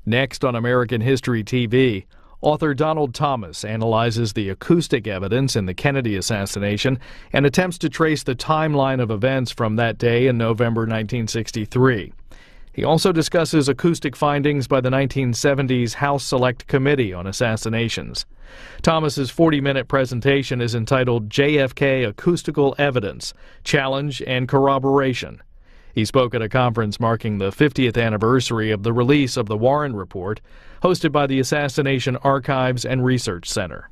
Next on American History TV, author Donald Thomas analyzes the acoustic evidence in the Kennedy assassination and attempts to trace the timeline of events from that day in November 1963. He also discusses acoustic findings by the 1970s House Select Committee on Assassinations. Thomas's 40-minute presentation is entitled JFK Acoustical Evidence, Challenge and Corroboration. He spoke at a conference marking the 50th anniversary of the release of the Warren Report, hosted by the Assassination Archives and Research Center.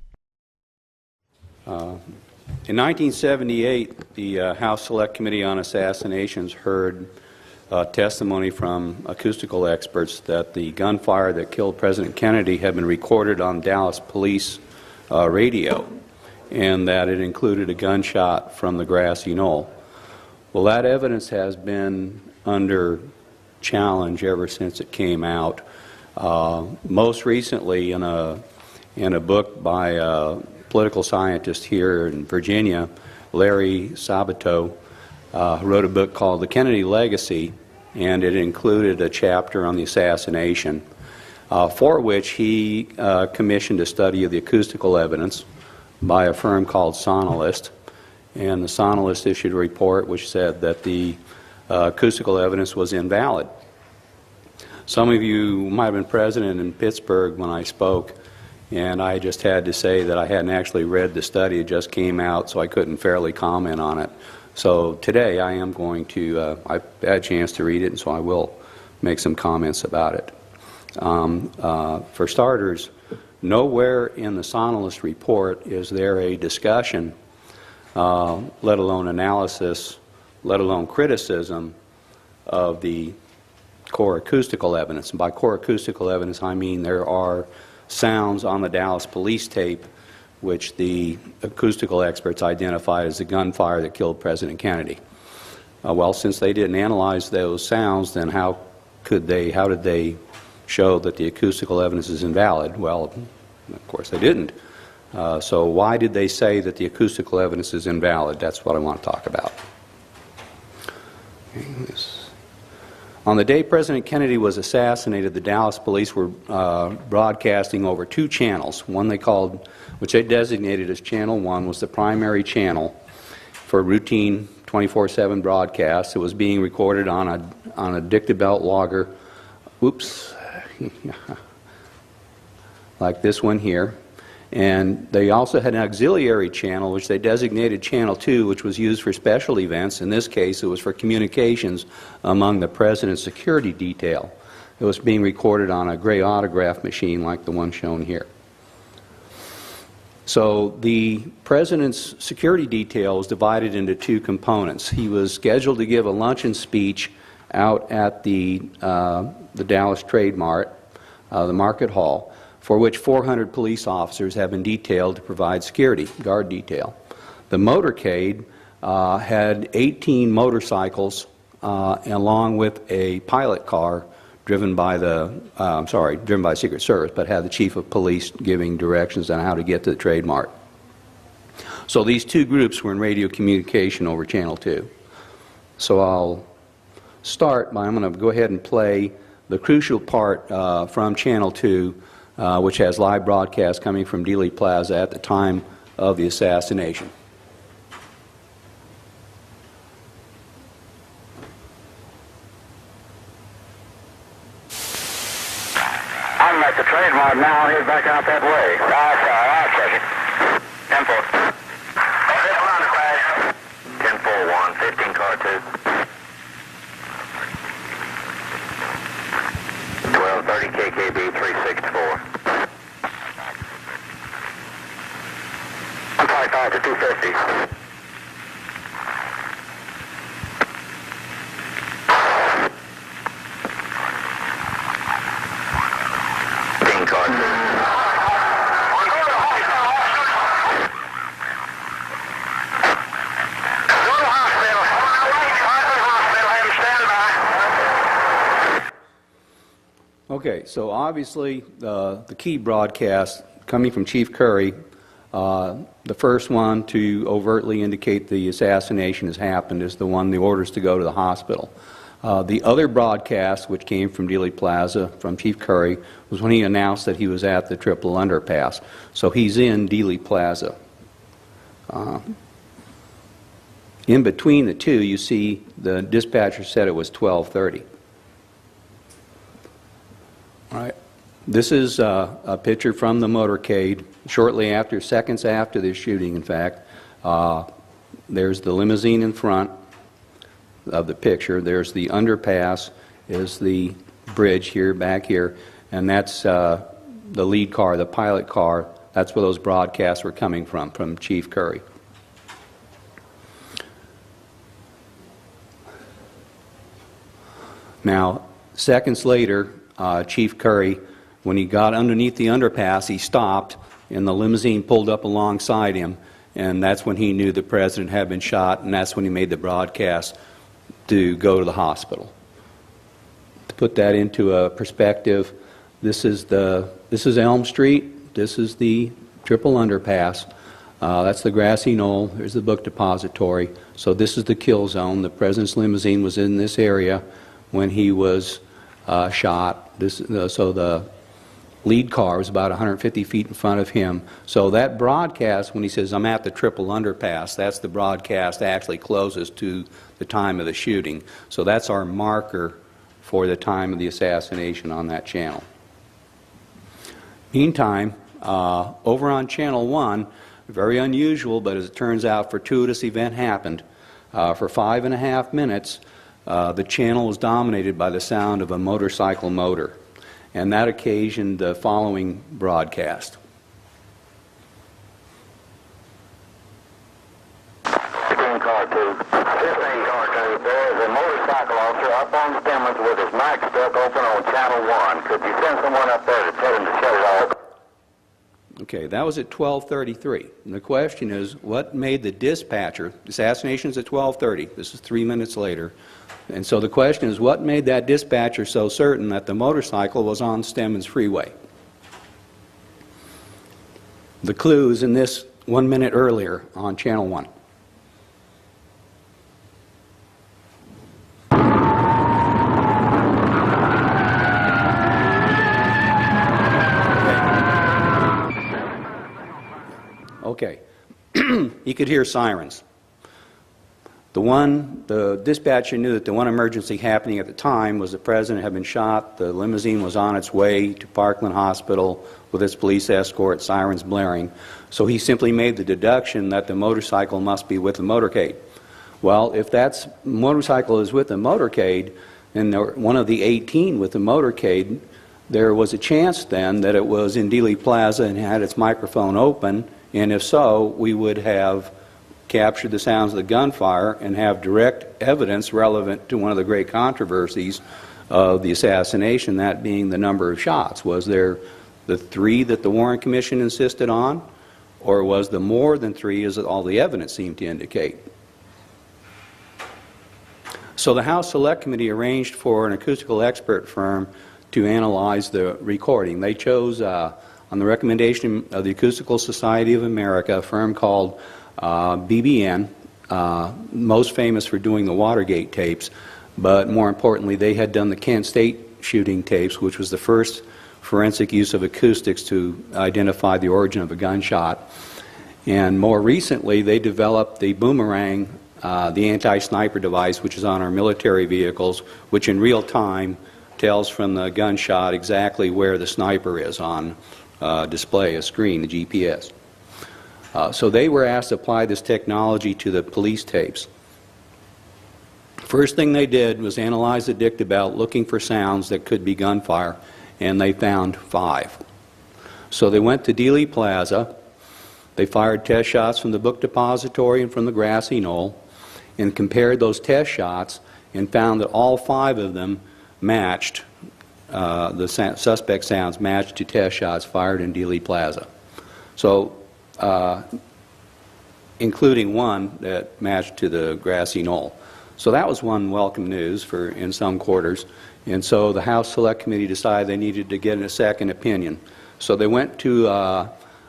In 1978, the House Select Committee on Assassinations heard testimony from acoustical experts that the gunfire that killed President Kennedy had been recorded on Dallas police radio, and that it included a gunshot from the grassy knoll. Well, that evidence has been under challenge ever since it came out. Most recently, in a book by a political scientist here in Virginia, Larry Sabato, wrote a book called The Kennedy Legacy, and it included a chapter on the assassination, for which he commissioned a study of the acoustical evidence by a firm called Sonalist. And the Sonalist issued a report which said that the acoustical evidence was invalid. Some of you might have been present in Pittsburgh when I spoke, and I just had to say that I hadn't actually read the study. It just came out, so I couldn't fairly comment on it. So today I am going to, I've had a chance to read it, and so I will make some comments about it. For starters, nowhere in the Sonalist report is there a discussion, let alone analysis, let alone criticism of the core acoustical evidence. And by core acoustical evidence, I mean there are sounds on the Dallas police tape which the acoustical experts identified as the gunfire that killed President Kennedy. Well, since they didn't analyze those sounds, then how did they show that the acoustical evidence is invalid? Well, of course they didn't. So why did they say that the acoustical evidence is invalid? That's what I want to talk about. On the day President Kennedy was assassinated, the Dallas police were broadcasting over two channels. One they called, which they designated as Channel 1, was the primary channel for routine 24/7 broadcasts. It was being recorded on a dictabelt logger, like this one here. And they also had an auxiliary channel, which they designated Channel 2, which was used for special events. In this case, it was for communications among the President's security detail. It was being recorded on a gray autograph machine like the one shown here. So the President's security detail was divided into two components. He was scheduled to give a luncheon speech out at the Dallas Trade Mart, the Market Hall, for which 400 police officers have been detailed to provide security, guard detail. The motorcade had 18 motorcycles along with a pilot car driven by driven by Secret Service, but had the chief of police giving directions on how to get to the Trade Mart. So these two groups were in radio communication over Channel 2. So I'll start by, I'm going to go ahead and play the crucial part from Channel 2, which has live broadcasts coming from Dealey Plaza at the time of the assassination. I'm at the Trade Mart now. I'll head back out that way. I'll check it. 10-4. 10-4-1, 15 car 2. 1230 KKB 364. 155 to 250. Okay, so obviously the key broadcast coming from Chief Curry, the first one to overtly indicate the assassination has happened is the one, the orders to go to the hospital. The other broadcast, which came from Dealey Plaza from Chief Curry, was when he announced that he was at the Triple Underpass. So he's in Dealey Plaza. In between the two, you see the dispatcher said it was 12:30. All right. This is a picture from the motorcade shortly after, seconds after the shooting, in fact. There's the limousine in front of the picture. There's the underpass, is the bridge here, back here, and that's the lead car, the pilot car. That's where those broadcasts were coming from Chief Curry. Now, seconds later, Chief Curry, when he got underneath the underpass, he stopped, and the limousine pulled up alongside him, and that's when he knew the president had been shot, and that's when he made the broadcast to go to the hospital. To put that into a perspective, this is Elm Street, this is the Triple Underpass, that's the grassy knoll, there's the book depository, so this is the kill zone. The president's limousine was in this area when he was shot. So the lead car was about 150 feet in front of him. So that broadcast, when he says, "I'm at the Triple Underpass," that's the broadcast actually closest to the time of the shooting. So that's our marker for the time of the assassination on that channel. Meantime, over on Channel 1, very unusual, but as it turns out, fortuitous event happened. For 5.5 minutes, the channel was dominated by the sound of a motorcycle motor, and that occasioned the following broadcast. 15 car 2. 15 car 2. There is a motorcycle officer up on Stemmons with his mic stuck open on Channel 1. Could you send someone up there to tell him to shut it off? Okay, that was at 12:33. And the question is, what made the dispatcher, assassination's at 12:30, this is 3 minutes later, and so the question is, what made that dispatcher so certain that the motorcycle was on Stemmons Freeway? The clue is in this 1 minute earlier on Channel 1. Okay. He could hear sirens. The dispatcher knew that the one emergency happening at the time was the president had been shot, the limousine was on its way to Parkland Hospital with its police escort, sirens blaring. So he simply made the deduction that the motorcycle must be with the motorcade. Well, if that motorcycle is with the motorcade, and one of the 18 with the motorcade, there was a chance then that it was in Dealey Plaza and had its microphone open, and if so, we would have captured the sounds of the gunfire and have direct evidence relevant to one of the great controversies of the assassination, that being the number of shots. Was there the 3 that the Warren Commission insisted on, or was there more than 3 as all the evidence seemed to indicate? So the House Select Committee arranged for an acoustical expert firm to analyze the recording. They chose, on the recommendation of the Acoustical Society of America, a firm called BBN, most famous for doing the Watergate tapes, but more importantly, they had done the Kent State shooting tapes, which was the first forensic use of acoustics to identify the origin of a gunshot. And more recently, they developed the Boomerang, the anti-sniper device, which is on our military vehicles, which in real time tells from the gunshot exactly where the sniper is on display, a screen, the GPS. So they were asked to apply this technology to the police tapes. First thing they did was analyze the dictabelt, looking for sounds that could be gunfire, and they found 5. So they went to Dealey Plaza, they fired test shots from the book depository and from the grassy knoll, and compared those test shots and found that all 5 of them matched, the suspect sounds matched to test shots fired in Dealey Plaza. So, including one that matched to the grassy knoll. So that was one welcome news in some quarters. And so the House Select Committee decided they needed to get a second opinion. So they went to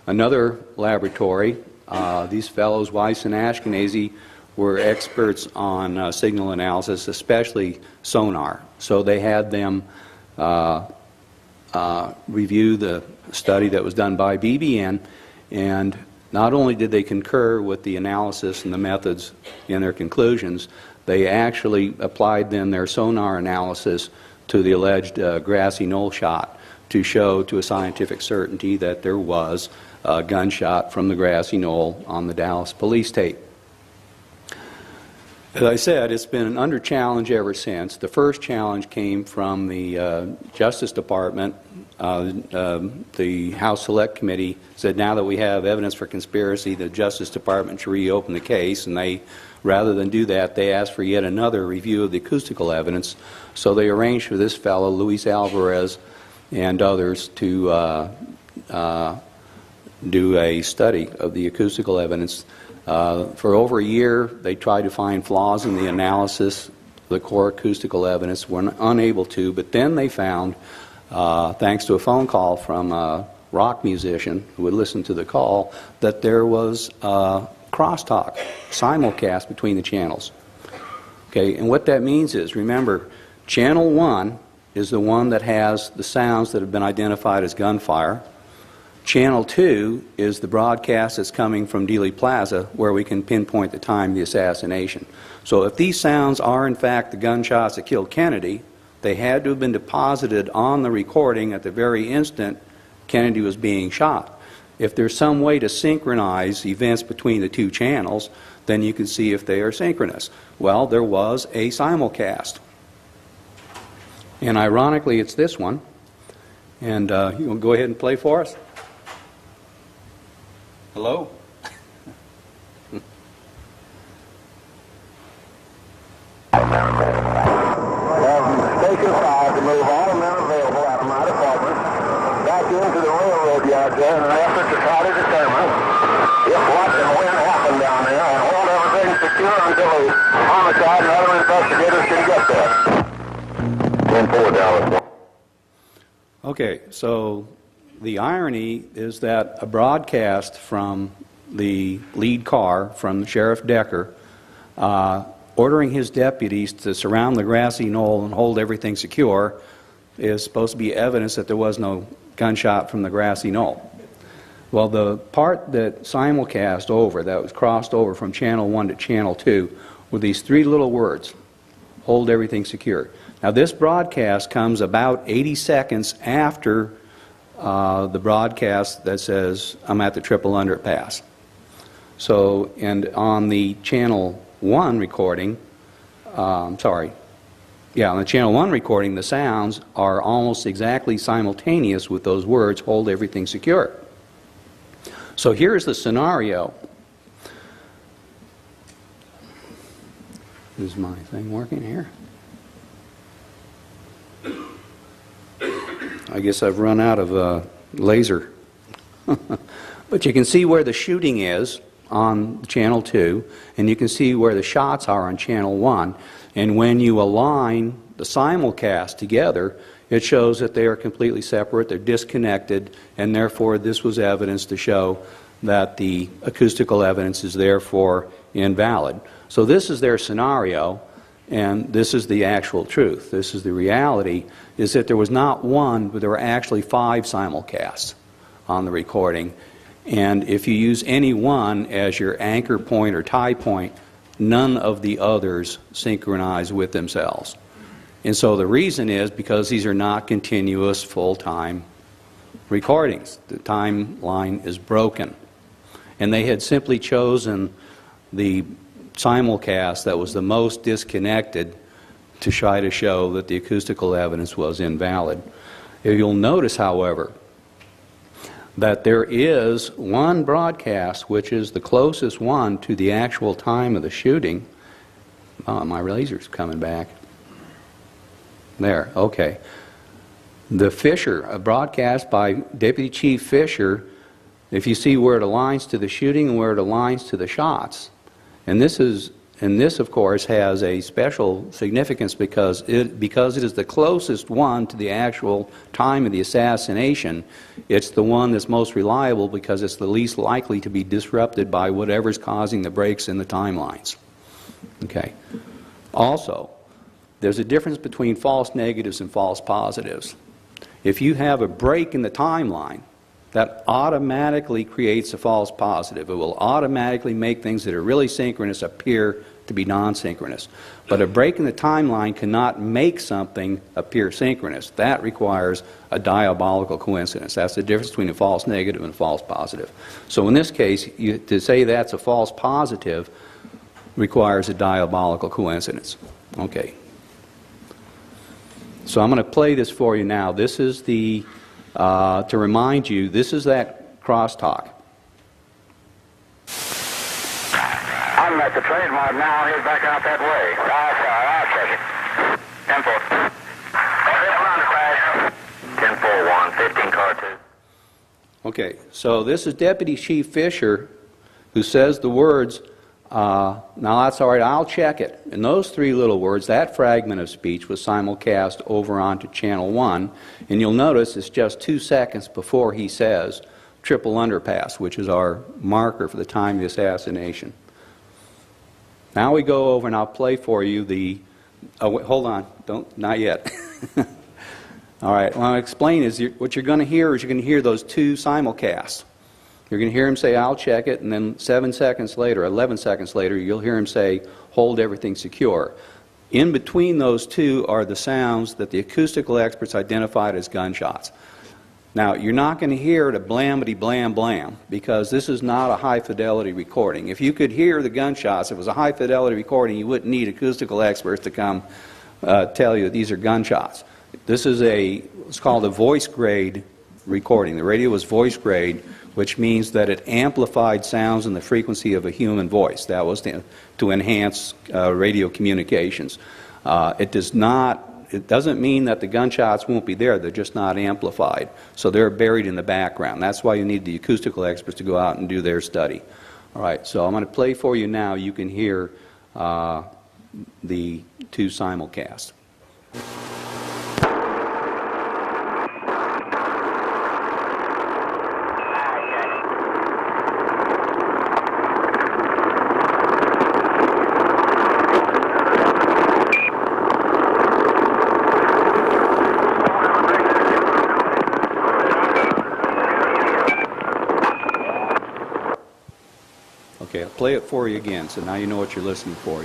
another laboratory. These fellows, Weiss and Ashkenazi, were experts on signal analysis, especially sonar. So they had them review the study that was done by BBN, and not only did they concur with the analysis and the methods in their conclusions, they actually applied then their sonar analysis to the alleged grassy knoll shot to show to a scientific certainty that there was a gunshot from the grassy knoll on the Dallas police tape. As I said, it's been under challenge ever since. The first challenge came from the Justice Department. The House Select Committee said now that we have evidence for conspiracy, the Justice Department should reopen the case, and they, rather than do that, they asked for yet another review of the acoustical evidence. So they arranged for this fellow, Luis Alvarez, and others to do a study of the acoustical evidence. For over a year, they tried to find flaws in the analysis of the core acoustical evidence, were unable to, but then they found, thanks to a phone call from a rock musician who would listen to the call, that there was crosstalk, simulcast between the channels. Okay, and what that means is, remember, channel 1 is the one that has the sounds that have been identified as gunfire. Channel 2 is the broadcast that's coming from Dealey Plaza, where we can pinpoint the time of the assassination. So if these sounds are in fact the gunshots that killed Kennedy, they had to have been deposited on the recording at the very instant Kennedy was being shot. If there's some way to synchronize events between the two channels, then you can see if they are synchronous. Well, there was a simulcast. And ironically, it's this one. And you want to go ahead and play for us? Hello? Station 5 to move all the men available out of my department back into the railroad yard there in an effort to try to determine if what and when happened down there, and hold everything secure until the homicide and other investigators can get there. 10-4 Dallas. Okay, so the irony is that a broadcast from the lead car, from Sheriff Decker, ordering his deputies to surround the grassy knoll and hold everything secure, is supposed to be evidence that there was no gunshot from the grassy knoll. Well, the part that simulcast over, that was crossed over from channel 1 to channel 2, were these three little words: hold everything secure. Now this broadcast comes about 80 seconds after the broadcast that says, I'm at the triple underpass. So, and on the channel 1 recording, on the channel 1 recording, the sounds are almost exactly simultaneous with those words, hold everything secure. So here's the scenario. Is my thing working here? I guess I've run out of laser. But you can see where the shooting is on channel 2, and you can see where the shots are on channel 1. And when you align the simulcast together, it shows that they are completely separate, they're disconnected, and therefore this was evidence to show that the acoustical evidence is therefore invalid. So this is their scenario, and this is the actual truth. This is the reality, is that there was not one, but there were actually 5 simulcasts on the recording. And if you use any one as your anchor point or tie point, none of the others synchronize with themselves. And so the reason is because these are not continuous full-time recordings. The timeline is broken. And they had simply chosen the simulcast that was the most disconnected to try to show that the acoustical evidence was invalid. You'll notice, however, that there is one broadcast which is the closest one to the actual time of the shooting. Oh, my laser's coming back. There, okay. The Fisher, a broadcast by Deputy Chief Fisher, if you see where it aligns to the shooting and where it aligns to the shots. And this, of course, has a special significance because it is the closest one to the actual time of the assassination. It's the one that's most reliable because it's the least likely to be disrupted by whatever's causing the breaks in the timelines. Okay. Also, there's a difference between false negatives and false positives. If you have a break in the timeline, that automatically creates a false positive. It will automatically make things that are really synchronous appear to be non-synchronous. But a break in the timeline cannot make something appear synchronous. That requires a diabolical coincidence. That's the difference between a false negative and a false positive. So in this case, to say that's a false positive requires a diabolical coincidence. Okay. So I'm going to play this for you now. This is the, to remind you, this is that crosstalk. I'm at the trademark now. He's back out that way. I'll check it. 10-4. 10-4-1, 15 car 2. Okay, so this is Deputy Chief Fisher who says the words, now that's all right, I'll check it. And those three little words, that fragment of speech was simulcast over onto Channel 1. And you'll notice it's just 2 seconds before he says triple underpass, which is our marker for the time of the assassination. Now we go over and I'll play for you the, oh, wait, hold on, not yet. All right, what I'll explain is what you're going to hear is you're going to hear those two simulcasts. You're going to hear him say, I'll check it, and then 7 seconds later, 11 seconds later, you'll hear him say, hold everything secure. In between those two are the sounds that the acoustical experts identified as gunshots. Now, you're not going to hear the blamity blam blam, because this is not a high-fidelity recording. If you could hear the gunshots, if it was a high-fidelity recording, you wouldn't need acoustical experts to come tell you that these are gunshots. This is it's called a voice grade recording. The radio was voice grade, which means that it amplified sounds in the frequency of a human voice. That was to enhance radio communications. It doesn't mean that the gunshots won't be there, they're just not amplified. So they're buried in the background. That's why you need the acoustical experts to go out and do their study. All right, so I'm going to play for you now. You can hear the two simulcasts. Okay, I'll play it for you again, so now you know what you're listening for.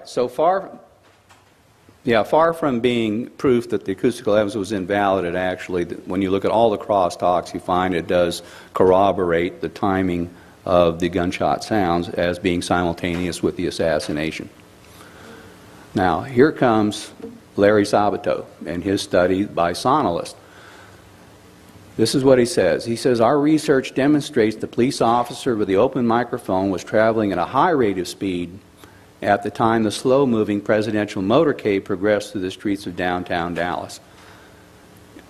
So far from being proof that the acoustical evidence was invalid, actually, when you look at all the crosstalks, you find it does corroborate the timing of the gunshot sounds as being simultaneous with the assassination. Now, here comes Larry Sabato and his study by Sonalist. This is what he says. He says, our research demonstrates the police officer with the open microphone was traveling at a high rate of speed at the time the slow-moving presidential motorcade progressed through the streets of downtown Dallas.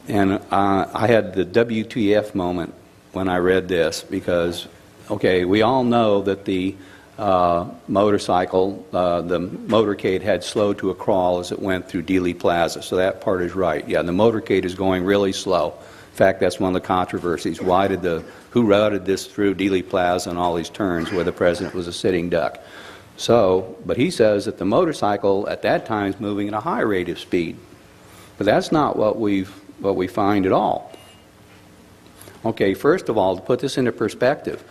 And I had the WTF moment when I read this because, okay, we all know that the motorcycle, the motorcade had slowed to a crawl as it went through Dealey Plaza, so that part is right. Yeah, the motorcade is going really slow. In fact, that's one of the controversies. Who routed this through Dealey Plaza and all these turns where the president was a sitting duck? So, but he says that the motorcycle at that time is moving at a high rate of speed. But that's not what we find at all. Okay, first of all, to put this into perspective,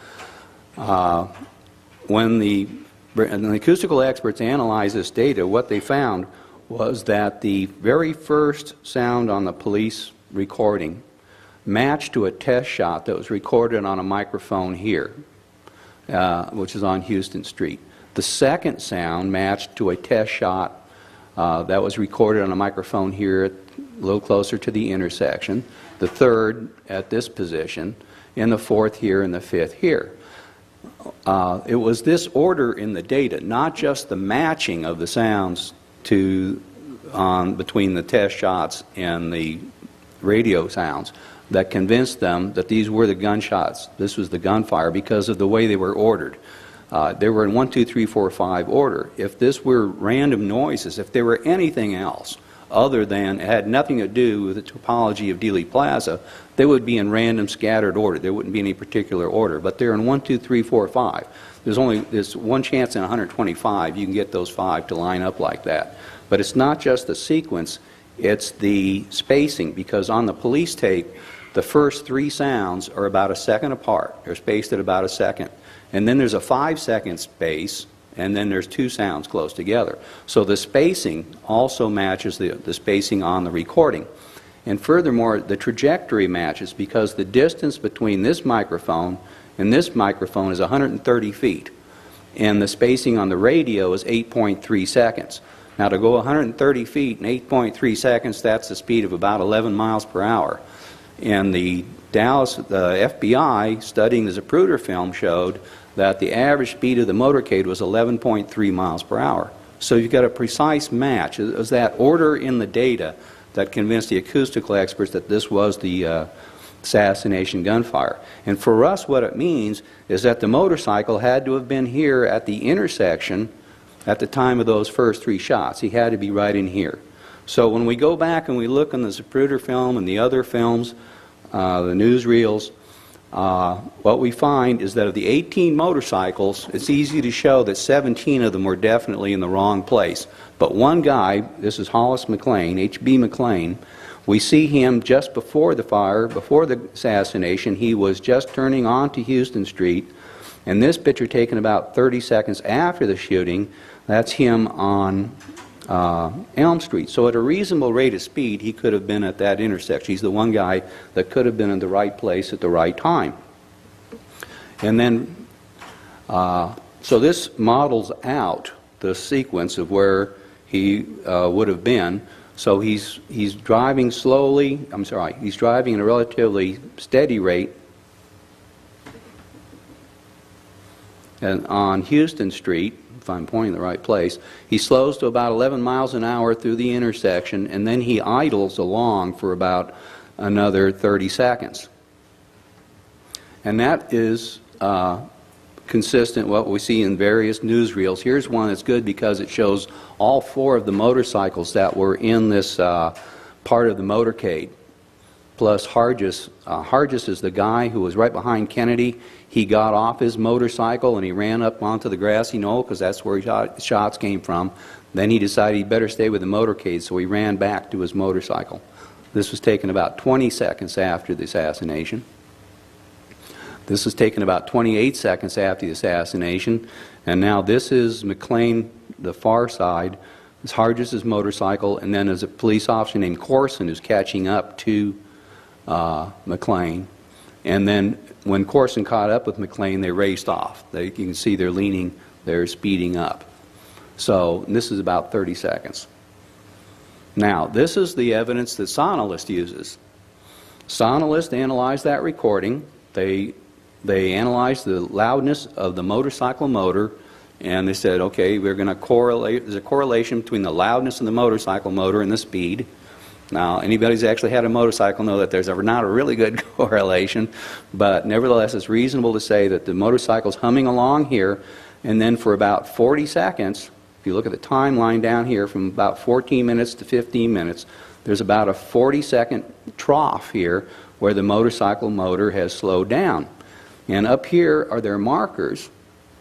when the acoustical experts analyzed this data, what they found was that the very first sound on the police recording matched to a test shot that was recorded on a microphone here, which is on Houston Street. The second sound matched to a test shot that was recorded on a microphone here a little closer to the intersection, the third at this position, and the fourth here and the fifth here. It was this order in the data, not just the matching of the sounds between the test shots and the radio sounds, that convinced them that these were the gunshots. This was the gunfire because of the way they were ordered. They were in 1, 2, 3, 4, 5 order. If this were random noises, if there were anything else other than, it had nothing to do with the topology of Dealey Plaza, they would be in random scattered order. There wouldn't be any particular order. But they're in 1, 2, 3, 4, 5. There's one chance in 125 you can get those 5 to line up like that. But it's not just the sequence, it's the spacing, because on the police tape, the first 3 sounds are about a second apart. They're spaced at about a second. And then there's a 5-second space, and then there's 2 sounds close together. So the spacing also matches the spacing on the recording. And furthermore, the trajectory matches, because the distance between this microphone and this microphone is 130 feet. And the spacing on the radio is 8.3 seconds. Now, to go 130 feet in 8.3 seconds, that's the speed of about 11 miles per hour. And the FBI, studying the Zapruder film, showed that the average speed of the motorcade was 11.3 miles per hour. So you've got a precise match. It was that order in the data that convinced the acoustical experts that this was the assassination gunfire. And for us, what it means is that the motorcycle had to have been here at the intersection at the time of those first 3 shots. He had to be right in here. So when we go back and we look on the Zapruder film and the other films, the newsreels, what we find is that of the 18 motorcycles, it's easy to show that 17 of them were definitely in the wrong place. But one guy, this is Hollis McLean, H.B. McLean, we see him just before the fire, before the assassination. He was just turning onto Houston Street. And this picture taken about 30 seconds after the shooting, that's him on Elm Street. So at a reasonable rate of speed, he could have been at that intersection. He's the one guy that could have been in the right place at the right time. And then, so this models out the sequence of where he would have been. So he's driving slowly, he's driving at a relatively steady rate. And on Houston Street, if I'm pointing the right place, he slows to about 11 miles an hour through the intersection, and then he idles along for about another 30 seconds. And that is consistent with what we see in various newsreels. Here's one that's good because it shows all 4 of the motorcycles that were in this part of the motorcade, plus Hargis. Hargis is the guy who was right behind Kennedy. He got off his motorcycle and he ran up onto the grassy knoll because that's where shots came from. Then he decided he'd better stay with the motorcade, so he ran back to his motorcycle. This was taken about 20 seconds after the assassination. This was taken about 28 seconds after the assassination. And now this is McLean, the far side. It's Hargis's motorcycle, and then there's a police officer named Corson who's catching up to McLean. And then when Corson caught up with McLean, they raced off. You can see they're speeding up. So this is about 30 seconds. Now, this is the evidence that Sonalist uses. Sonalist analyzed that recording. They analyzed the loudness of the motorcycle motor, and they said, okay, we're going to correlate. There's a correlation between the loudness of the motorcycle motor and the speed. Now, anybody who's actually had a motorcycle know that there's not a really good correlation, but nevertheless, it's reasonable to say that the motorcycle's humming along here, and then for about 40 seconds, if you look at the timeline down here, from about 14 minutes to 15 minutes, there's about a 40-second trough here where the motorcycle motor has slowed down. And up here are their markers,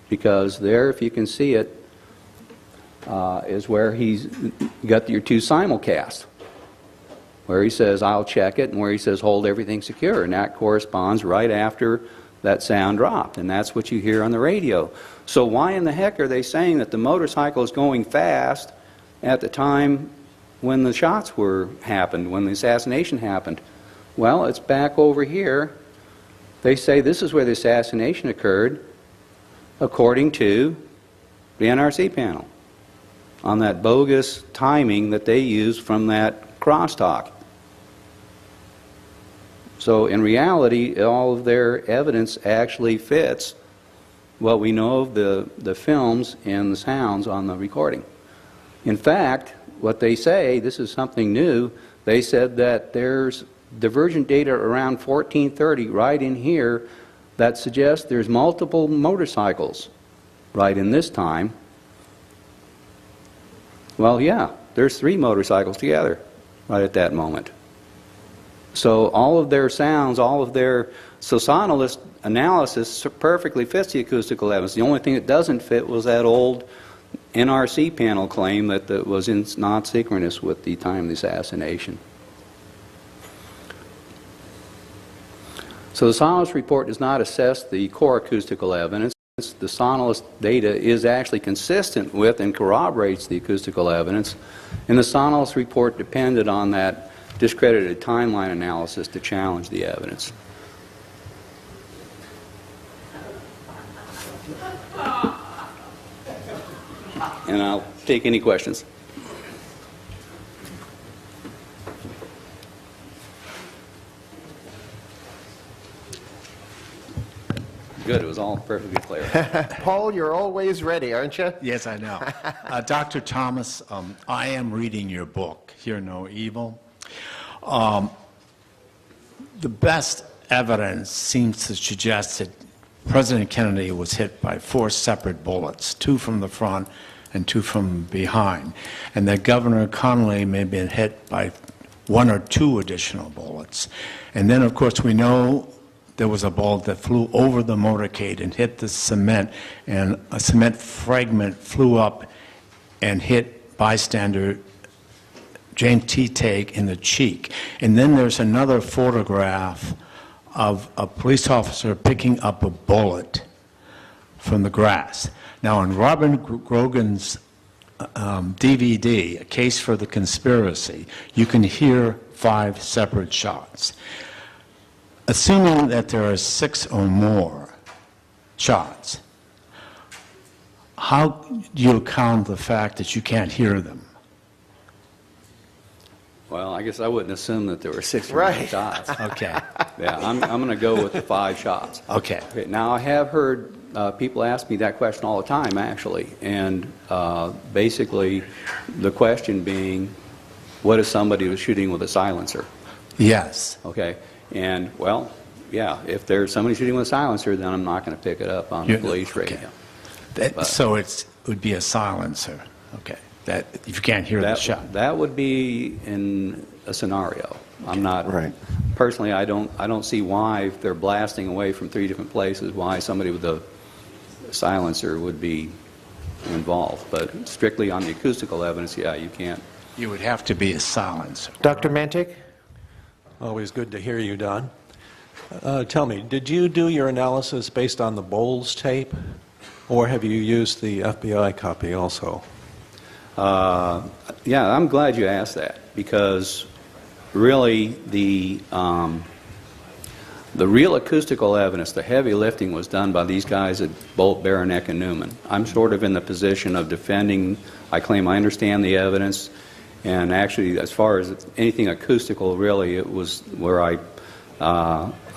because there, if you can see it, is where he's got your 2 simulcasts, where he says, I'll check it, and where he says, hold everything secure. And that corresponds right after that sound dropped. And that's what you hear on the radio. So why in the heck are they saying that the motorcycle is going fast at the time when the shots happened, when the assassination happened? Well, it's back over here. They say this is where the assassination occurred, according to the NRC panel, on that bogus timing that they used from that crosstalk. So in reality, all of their evidence actually fits what we know of the films and the sounds on the recording. In fact, what they say, this is something new, they said that there's divergent data around 1430 right in here that suggests there's multiple motorcycles right in this time. Well, yeah, there's 3 motorcycles together right at that moment. So all of their sounds, all of their sonolist analysis perfectly fits the acoustical evidence. The only thing that doesn't fit was that old NRC panel claim that was not synchronous with the time of the assassination. So the sonolist report does not assess the core acoustical evidence. The sonolist data is actually consistent with and corroborates the acoustical evidence, and the sonolist report depended on that discredited timeline analysis to challenge the evidence. And I'll take any questions. Good, it was all perfectly clear. Paul, you're always ready, aren't you? Yes, I know. Dr. Thomas, I am reading your book, Hear No Evil. The best evidence seems to suggest that President Kennedy was hit by 4 separate bullets, 2 from the front and 2 from behind, and that Governor Connolly may have been hit by 1 or 2 additional bullets. And then, of course, we know there was a bullet that flew over the motorcade and hit the cement, and a cement fragment flew up and hit bystander James T. Tague in the cheek. And then there's another photograph of a police officer picking up a bullet from the grass. Now, in Robin Grogan's DVD, A Case for the Conspiracy, you can hear 5 separate shots. Assuming that there are 6 or more shots, how do you account the fact that you can't hear them? Well, I guess I wouldn't assume that there were 6 or more Right. shots. Okay. Yeah, I'm going to go with the 5 shots. Okay. Now, I have heard people ask me that question all the time, actually, and basically the question being, what if somebody was shooting with a silencer? Yes. Okay, and well, yeah, if there's somebody shooting with a silencer, then I'm not going to pick it up on the police radio. So it would be a silencer. Okay. That if you can't hear the shot. That would be in a scenario. I'm not Right. personally. I don't see why, if they're blasting away from 3 different places, why somebody with a silencer would be involved. But strictly on the acoustical evidence, yeah, you can't. You would have to be a silencer. Dr. Mantic? Always good to hear you, Don. Tell me, did you do your analysis based on the Bowles tape, or have you used the FBI copy also? Yeah, I'm glad you asked that, because really the real acoustical evidence, the heavy lifting, was done by these guys at Bolt, Baranek, and Newman. I'm sort of in the position of defending. I claim I understand the evidence, and actually, as far as anything acoustical, really, it was where I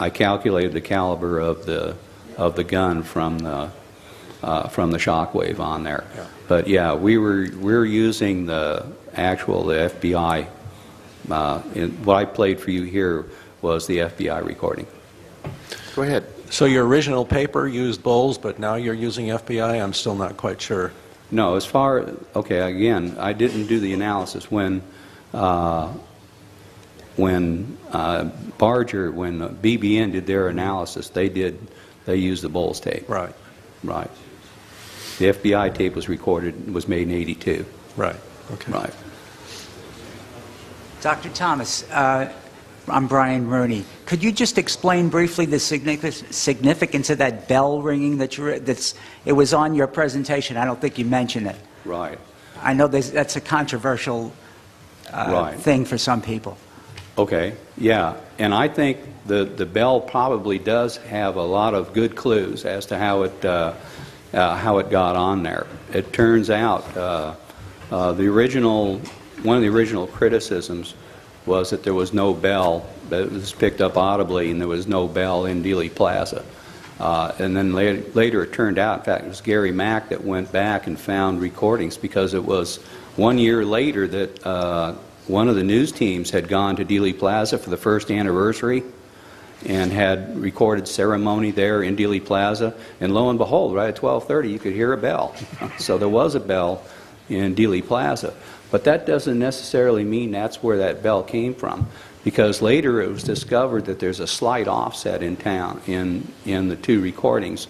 calculated the caliber of the gun from the shock wave on there. Yeah. But yeah, we're using the FBI. What I played for you here was the FBI recording. Go ahead. So your original paper used Bowles, but now you're using FBI? I'm still not quite sure. No, okay, again, I didn't do the analysis. When BBN did their analysis, they used the Bowles tape. Right. Right. The FBI tape was recorded, was made in '82. Right. Okay. Right. Dr. Thomas, I'm Brian Rooney. Could you just explain briefly the significance of that bell ringing it was on your presentation? I don't think you mentioned it. Right. I know that's a controversial thing for some people. Okay. Yeah, and I think the bell probably does have a lot of good clues as to how it got on there. It turns out one of the original criticisms was that there was no bell, that it was picked up audibly, and there was no bell in Dealey Plaza. And then later it turned out, in fact, it was Gary Mack that went back and found recordings, because it was 1 year later that one of the news teams had gone to Dealey Plaza for the first anniversary and had recorded ceremony there in Dealey Plaza, and lo and behold, right at 12:30 you could hear a bell. So there was a bell in Dealey Plaza. But that doesn't necessarily mean that's where that bell came from, because later it was discovered that there's a slight offset in town in the two recordings.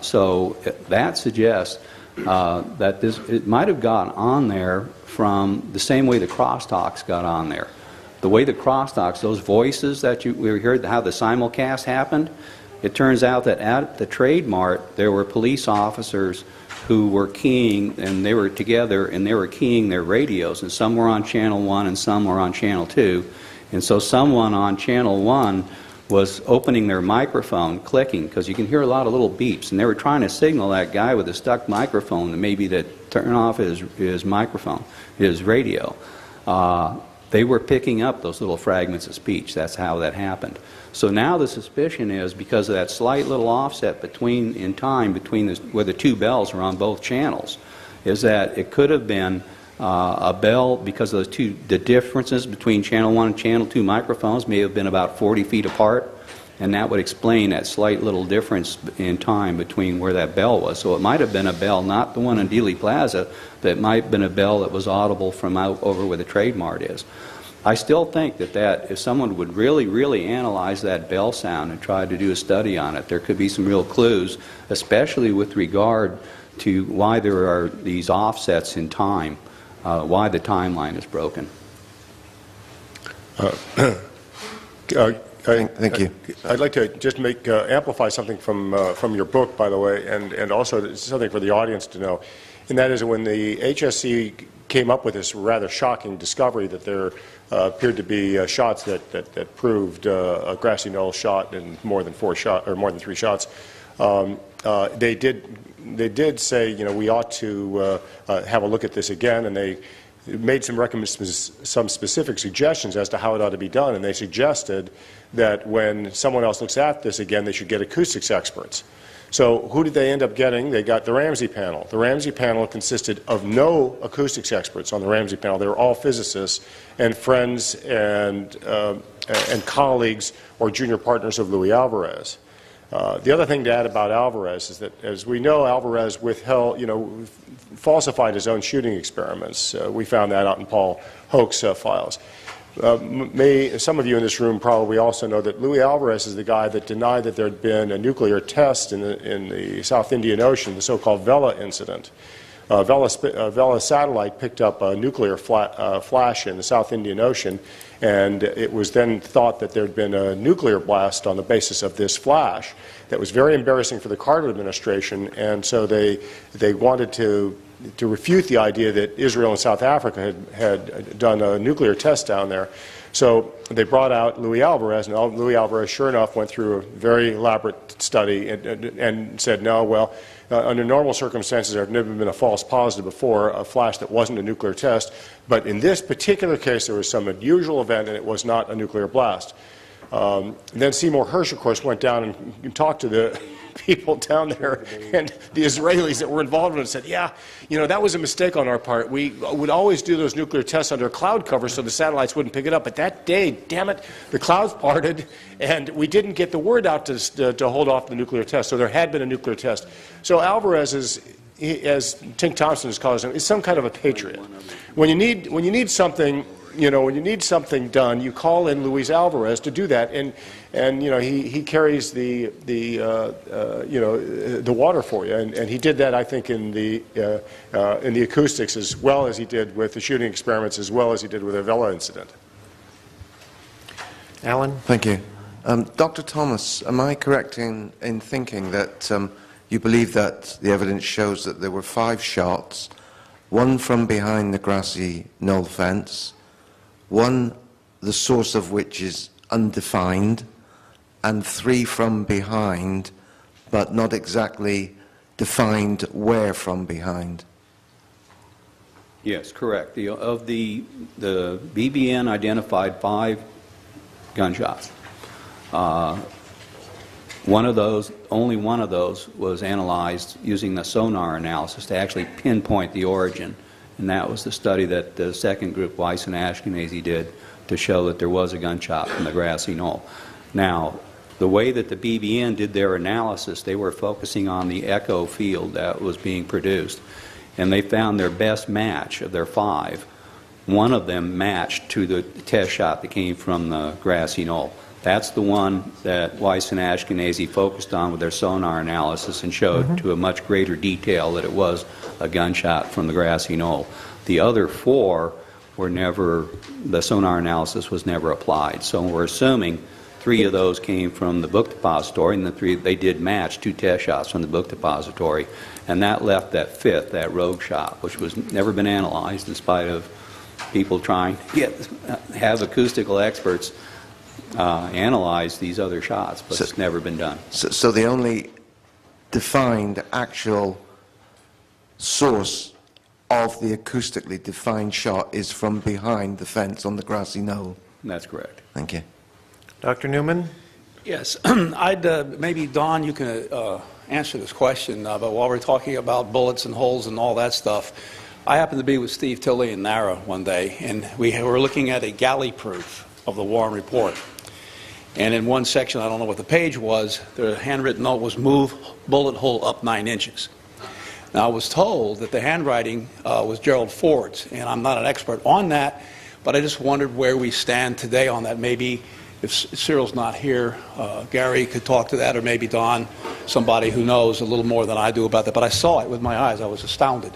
So that suggests that it might have gone on there from the same way the crosstalks got on there. The way the crosstalks, those voices that we heard, how the simulcast happened, it turns out that at the Trade Mart there were police officers who were keying, and they were together, and they were keying their radios, and some were on channel 1 and some were on channel 2. And so someone on channel 1 was opening their microphone, clicking, because you can hear a lot of little beeps, and they were trying to signal that guy with a stuck microphone that maybe to turn off his microphone, his radio. They were picking up those little fragments of speech. That's how that happened. So now the suspicion is, because of that slight little offset in time between where the two bells are on both channels, is that it could have been a bell, because of the differences between channel 1 and channel 2 microphones may have been about 40 feet apart, and that would explain that slight little difference in time between where that bell was. So it might have been a bell, not the one in Dealey Plaza, but it might have been a bell that was audible from out over where the Trade Mart is. I still think that if someone would really analyze that bell sound and try to do a study on it, there could be some real clues, especially with regard to why there are these offsets in time, why the timeline is broken. Thank you. I'd like to just amplify something from your book, by the way, and also something for the audience to know. And that is, when the HSC came up with this rather shocking discovery that there appeared to be shots that proved a grassy knoll shot and more than 3 shots, they did say, we ought to have a look at this again, and they made some specific suggestions as to how it ought to be done, and they suggested that when someone else looks at this again, they should get acoustics experts. So who did they end up getting? They got the Ramsey panel. The Ramsey panel consisted of no acoustics experts on the Ramsey panel. They were all physicists and friends and colleagues or junior partners of Luis Alvarez. The other thing to add about Alvarez is that, as we know, Alvarez falsified his own shooting experiments. We found that out in Paul Hoke's files. Some of you in this room probably also know that Luis Alvarez is the guy that denied that there had been a nuclear test in the South Indian Ocean, the so-called Vela incident. Vela satellite picked up a nuclear flash in the South Indian Ocean, and it was then thought that there had been a nuclear blast on the basis of this flash. That was very embarrassing for the Carter administration, and so they wanted to refute the idea that Israel and South Africa had done a nuclear test down there. So they brought out Luis Alvarez, and Luis Alvarez, sure enough, went through a very elaborate study and said, no, well, under normal circumstances, there had never been a false positive before, a flash that wasn't a nuclear test. But in this particular case, there was some unusual event, and it was not a nuclear blast. Then Seymour Hersh, of course, went down and talked to the people down there and the Israelis that were involved in it, and said, yeah, that was a mistake on our part. We would always do those nuclear tests under cloud cover so the satellites wouldn't pick it up. But that day, damn it, the clouds parted, and we didn't get the word out to hold off the nuclear test. So there had been a nuclear test. So Alvarez is, as Tink Thompson has called him, is some kind of a patriot. When you need something, when you need something done, you call in Luis Alvarez to do that, and he carries the water for you, and he did that, I think, in the acoustics as well as he did with the shooting experiments, as well as he did with the Vela incident. Alan? Thank you. Dr. Thomas, am I correct in thinking that you believe that the evidence shows that there were 5 shots, 1 from behind the grassy knoll fence, 1 the source of which is undefined, and 3 from behind, but not exactly defined where from behind? Yes, correct. The BBN identified 5 gunshots. Only one of those was analyzed using the sonar analysis to actually pinpoint the origin, and that was the study that the second group, Weiss and Ashkenazi, did to show that there was a gunshot from the grassy knoll. Now, the way that the BBN did their analysis, they were focusing on the echo field that was being produced, and they found their best match of their 5. One of them matched to the test shot that came from the grassy knoll. That's the one that Weiss and Ashkenazi focused on with their sonar analysis and showed to a much greater detail that it was a gunshot from the grassy knoll. The other 4 were never, the sonar analysis was never applied. So we're assuming 3 of those came from the book depository, and the 3, they did match 2 test shots from the book depository, and that left that 5th, that rogue shot, which was never been analyzed in spite of people trying to have acoustical experts analyze these other shots, but it's never been done. So the only defined actual source of the acoustically defined shot is from behind the fence on the grassy knoll? That's correct. Thank you. Dr. Newman? Yes, maybe Don, you can answer this question, but while we're talking about bullets and holes and all that stuff, I happened to be with Steve Tilley and Nara one day, and we were looking at a galley proof of the Warren Report. And in one section, I don't know what the page was, the handwritten note was move bullet hole up 9 inches. Now, I was told that the handwriting was Gerald Ford's, and I'm not an expert on that, but I just wondered where we stand today on that. Maybe if Cyril's not here, Gary could talk to that, or maybe Don, somebody who knows a little more than I do about that. But I saw it with my eyes. I was astounded.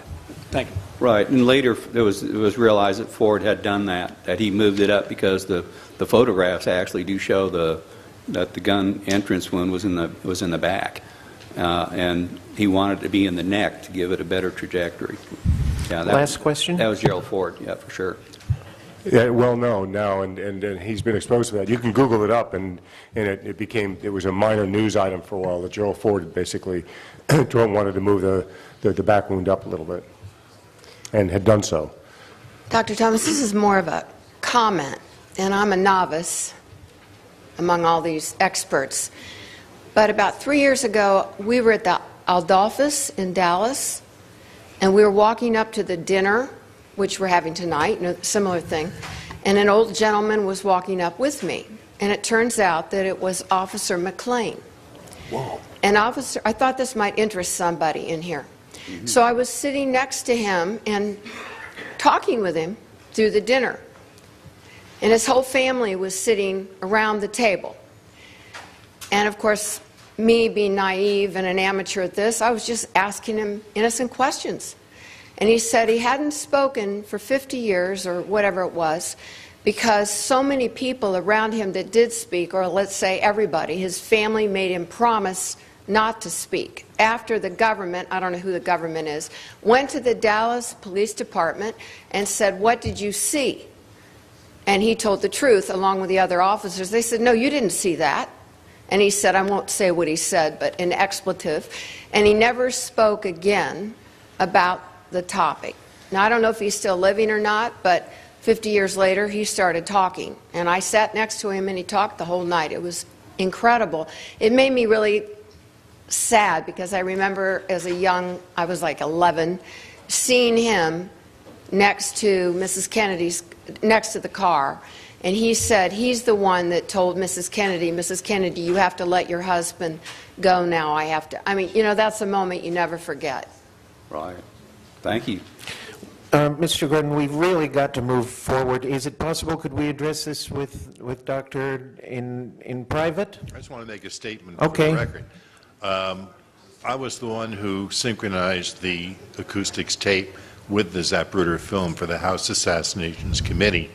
Thank you. Right, and later it was realized that Ford had done that he moved it up because the photographs actually do show that the gun entrance wound was in the back, and he wanted it to be in the neck to give it a better trajectory. Yeah, Last question? That was Gerald Ford, yeah, for sure. Yeah, well known now, and he's been exposed to that. You can Google it up, and it was a minor news item for a while that Gerald Ford basically wanted to move the back wound up a little bit, and had done so. Dr. Thomas, this is more of a comment, and I'm a novice among all these experts. But about 3 years ago, we were at the Adolphus in Dallas, and we were walking up to the dinner, which we're having tonight, similar thing, and an old gentleman was walking up with me, and it turns out that it was Officer McLean. Whoa. And I thought this might interest somebody in here. So I was sitting next to him and talking with him through the dinner. And his whole family was sitting around the table. And of course, me being naive and an amateur at this, I was just asking him innocent questions. And he said he hadn't spoken for 50 years or whatever it was because so many people around him that did speak, or let's say everybody, his family made him promise not to speak. After the government, I don't know who the government is, went to the Dallas Police Department and said, "What did you see?" And he told the truth along with the other officers. They said, "No, you didn't see that." And he said, I won't say what he said, but an expletive. And he never spoke again about the topic. Now, I don't know if he's still living or not, but 50 years later, he started talking. And I sat next to him, and he talked the whole night. It was incredible. It made me really sad because I remember as a young, I was like 11, seeing him next to Mrs. Kennedy's, next to the car. And he said he's the one that told Mrs. Kennedy, you have to let your husband go now. I mean, you know, that's a moment you never forget. Right. Thank you. Mr. Gordon, we've really got to move forward. Is it possible, could we address this with Doctor in private? I just want to make a statement Okay. for the record. I was the one who synchronized the acoustics tape with the Zapruder film for the House Assassinations Committee.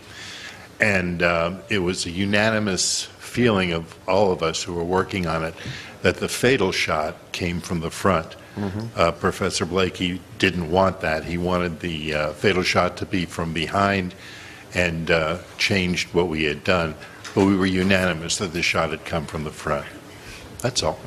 And it was a unanimous feeling of all of us who were working on it that the fatal shot came from the front. Professor Blakey didn't want that. He wanted the fatal shot to be from behind and changed what we had done. But we were unanimous that the shot had come from the front. That's all.